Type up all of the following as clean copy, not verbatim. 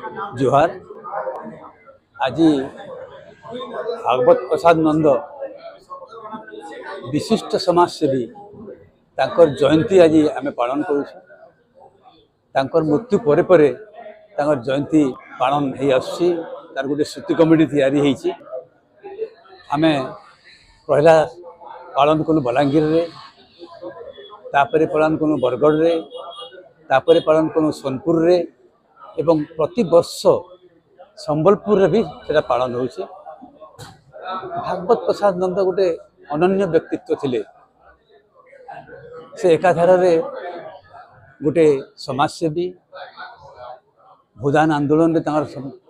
जोहार। आज भागवत प्रसाद नंद विशिष्ट समाजसेवी तांकर जयंती आज आम पालन कर मृत्यु परे परे तांकर जयंती पालन हो आसुची। तार गोटे श्रुति कमिटी तैयारी होती। आम पहला पालन कलु बलांगीर रे, तापरे पालन कलु बरगढ़ रे, तापरे पालन कलु सोनपुर रे एवं प्रति वर्ष संबलपुर रे भी सेटा पालन होउची। भागवत प्रसाद नंद गोटे अनन्य व्यक्तित्व थिले। से एकाधार रे गोटे समाजसेवी, भूदान आंदोलन रे तांकर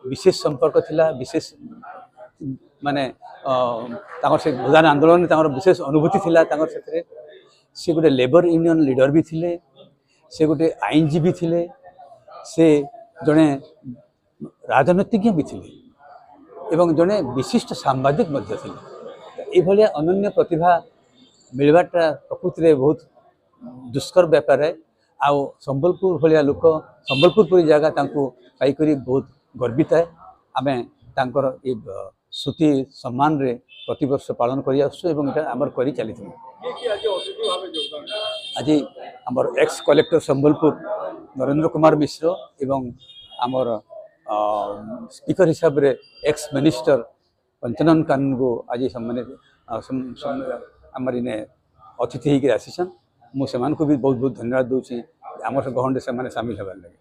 विशेष संपर्क थिला। विशेष माने तांकर से भूदान आंदोलन रे तांकर विशेष अनुभूति थिला। तांकर सेतरे से गोटे लेबर यूनियन लीडर भी थिले, से गोटे आईनजीवी थिले, से जड़े राजनीतिज्ञ भी थिले एवं जड़े विशिष्ट सांबादिक मध्य थिले। ये अनन्य प्रतिभा मिलवाटा प्रकृति में बहुत दुष्कर व्यापार है। आउ संबलपुर भाया लोक संबलपुर पूरी जगह पाइकरी बहुत गर्वित है। आम तांकर ये श्रुति सम्मान रे प्रति वर्ष पालन कर करी चली। आज आमर एक्स कलेक्टर संबलपुर नरेंद्र कुमार मिश्र एवं आमर स्पीकर हिसाब रे एक्स मिनिस्टर पंचनन कानून को आज सम्मानित आमर इने अतिथि होकर आसीसन। मुझे भी बहुत बहुत धन्यवाद दूसरी आम गहन से सामिल होगा लगे।